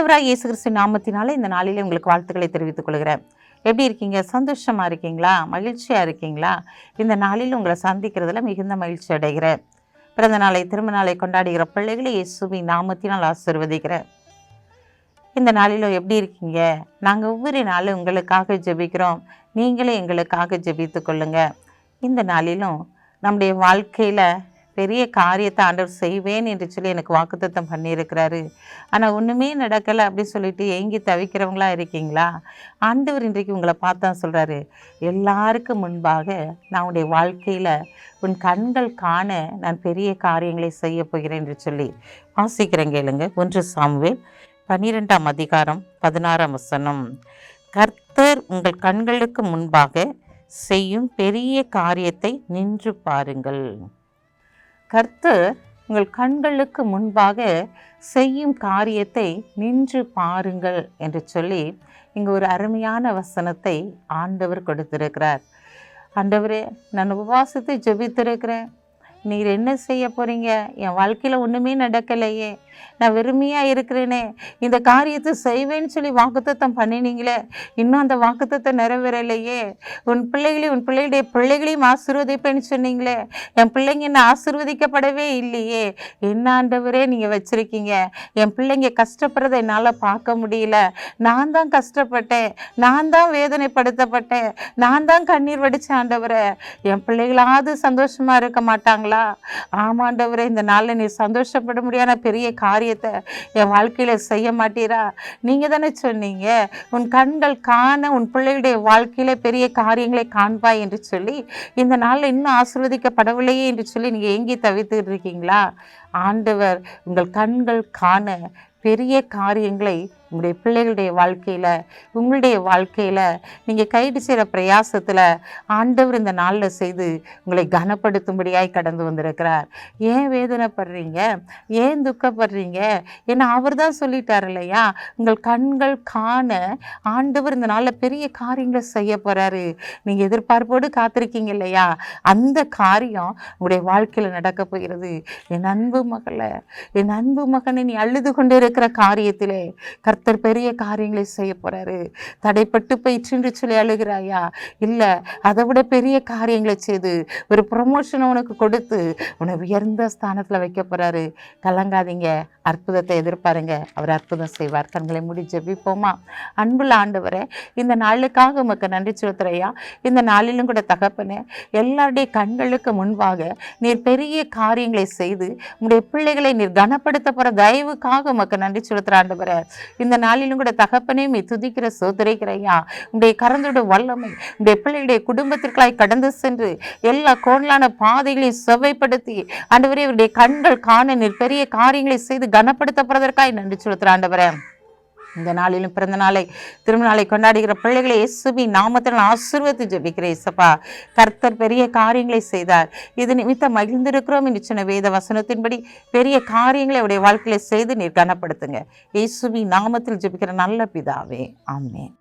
ஆண்டவராய் இயேசு கிறிஸ்து நாமத்தினால இந்த நாளிலே உங்களுக்கு வாழ்த்துக்களை தெரிவித்துக் கொள்கிறேன். எப்படி இருக்கீங்க? சந்தோஷமா இருக்கீங்களா? மகிழ்ச்சியா இருக்கீங்களா? இந்த நாளில் உங்களை சந்திக்கிறதுல மிகுந்த மகிழ்ச்சி அடைகிறேன். பிறந்த நாளை திரும்ப நாளை கொண்டாடுகிற பிள்ளைகளை இயேசுவின் நாமத்தினால் ஆசீர்வதிக்கிறேன். இந்த நாளிலும் எப்படி இருக்கீங்க? நாங்கள் ஒவ்வொரு நாளும் உங்களுக்காக ஜெபிக்கிறோம். நீங்களே எங்களுக்காக ஜெபித்து கொள்ளுங்க. இந்த நாளிலும் நம்முடைய வாழ்க்கையில் பெரிய காரியத்தை ஆண்டவர் செய்வேன் என்று சொல்லி எனக்கு வாக்குத்தத்தம் பண்ணியிருக்கிறாரு. ஆனால் ஒன்றுமே நடக்கலை அப்படின்னு சொல்லிட்டு ஏங்கி தவிக்கிறவங்களா இருக்கீங்களா? ஆண்டவர் இன்றைக்கு உங்களை பார்த்தா சொல்கிறாரு, எல்லாருக்கும் முன்பாக நான் உன்னுடைய வாழ்க்கையில் உன் கண்கள் காண நான் பெரிய காரியங்களை செய்ய போகிறேன் என்று சொல்லி வாசிக்கிறேன். கேளுங்க. 1 சாமுவேல் 12ஆம் அதிகாரம் 16ஆம் வசனம். கர்த்தர் உங்கள் கண்களுக்கு முன்பாக செய்யும் பெரிய காரியத்தை நின்று பாருங்கள். கர்த்தர் உங்கள் கண்களுக்கு முன்பாக செய்யும் காரியத்தை நின்று பாருங்கள் என்று சொல்லி இங்கே ஒரு அருமையான வசனத்தை ஆண்டவர் கொடுத்திருக்கிறார். ஆண்டவரே, நான் உபவாசத்தை ஜெபித்திருக்கிறேன், நீர் என்ன செய்ய போகிறீங்க? என் வாழ்க்கையில் ஒன்றுமே நடக்கலையே, நான் வெறுமையாக இருக்கிறேனே, இந்த காரியத்தை செய்வேன்னு சொல்லி வாக்குத்தத்தம் பண்ணினீங்களே, இன்னும் அந்த வாக்குத்தத்தை நிறைவேறலையே. உன் பிள்ளைகளுடைய பிள்ளைகளையும் ஆசீர்வதிப்பேன்னு சொன்னீங்களே, என் பிள்ளைங்க என்ன ஆசீர்வதிக்கப்படவே இல்லையே. என்ன ஆண்டவரே நீங்கள் வச்சுருக்கீங்க? என் பிள்ளைங்க கஷ்டப்படுறதை என்னால் பார்க்க முடியல. நான் தான் கஷ்டப்பட்டேன், நான் தான் வேதனைப்படுத்தப்பட்டேன், நான் தான் கண்ணீர் வடித்தேன். ஆண்டவரே, என் பிள்ளைகளாவது சந்தோஷமாக இருக்க மாட்டாங்களா? ஆமாண்டவரே, இந்த நாளில் நீ சந்தோஷப்பட முடியாத பெரிய காரியத்தை என் வாழ்க்கையில் செய்ய மாட்டீரா? நீங்கள் தானே சொன்னீங்க, உன் கண்கள் காண உன் பிள்ளைகளுடைய வாழ்க்கையில பெரிய காரியங்களை காண்பாய் என்று சொல்லி. இந்த நாளில் இன்னும் ஆசீர்வதிக்கப்படவில்லையே என்று சொல்லி நீங்கள் ஏங்கி தவித்துக்கிட்டு இருக்கீங்களா? ஆண்டவர் உங்கள் கண்கள் காண பெரிய காரியங்களை உங்களுடைய பிள்ளைகளுடைய உங்களுடைய வாழ்க்கையில் நீங்கள் கைது செய்கிற பிரயாசத்தில் ஆண்டவர் இந்த நாளில் செய்து உங்களை கனப்படுத்தும்படியாய் கடந்து வந்திருக்கிறார். ஏன் வேதனைப்படுறீங்க? ஏன் துக்கப்படுறீங்க? ஏன்னா அவர் தான் சொல்லிட்டார் இல்லையா, உங்கள் கண்கள் காண ஆண்டவர் இந்த நாளில் பெரிய காரியங்களை செய்ய போகிறாரு. நீங்கள் எதிர்பார்ப்போடு காத்திருக்கீங்க இல்லையா, அந்த காரியம் உங்களுடைய வாழ்க்கையில் நடக்க போகிறது. என் அன்பு மகளே, என் அன்பு மகனை, நீ அழுது கொண்டு இருக்கிற காரியத்திலே கர்த்தர் பெரிய காரியங்களை செய்ய போறாரு. தடைப்பட்டு போயிற்று சொல்லி அழுகிறாயா? இல்லை, அதை விட பெரிய காரியங்களை செய்து ஒரு ப்ரொமோஷனை உனக்கு கொடுத்து உன்னை உயர்ந்த ஸ்தானத்தில் வைக்க போறாரு. கலங்காதீங்க, அற்புதத்தை எதிர்பாருங்க, அவர் அற்புதம் செய்வார். கண்களை மூடி ஜெபிப்போமா? அன்புள்ள ஆண்டவரே, இந்த நாளுக்காக உமக்கு நன்றி செலுத்துறையா. இந்த நாளிலும் கூட தகப்பனே, எல்லாருடைய கண்களுக்கு முன்பாக நீர் பெரிய காரியங்களை செய்து உங்களுடைய பிள்ளைகளை நீர் கனப்படுத்த போற தயவுக்காக உமக்கு நன்றி செலுத்துற ஆண்டவரே. இந்த நாளிலும் கூட தகப்பனே, மீ துதிக்கிற சோதரிக்கிறையா. உங்களுடைய கரந்தோட வல்லமை உங்களுடைய பிள்ளைகளுடைய குடும்பத்திற்காய் கடந்து சென்று எல்லா கோணலான பாதைகளையும் செவ்வைப்படுத்தி ஆண்டவரே, இவருடைய கண்கள் காண நீர் பெரிய காரியங்களை செய்து கனப்படுத்தப்படுவதற்காய் நன்றி செலுத்துற ஆண்டவரே. இந்த நாளிலும் பிறந்த நாளை திரும்ப நாளை கொண்டாடுகிற பிள்ளைகளை இயேசுவின் நாமத்தில் ஆசீர்வதித்து ஜெபிக்கிறேன். இயேசுப்பா, கர்த்தர் பெரிய காரியங்களை செய்தார், இது நிமித்தம் மகிழ்ந்திருக்கிறோம் என்று சொன்ன வேத வசனத்தின்படி பெரிய காரியங்களை அவருடைய வாழ்க்கையில செய்து நீர் கனப்படுத்துங்க. இயேசுவின் நாமத்தில் ஜெபிக்கிற நல்ல பிதாவே, ஆமென்.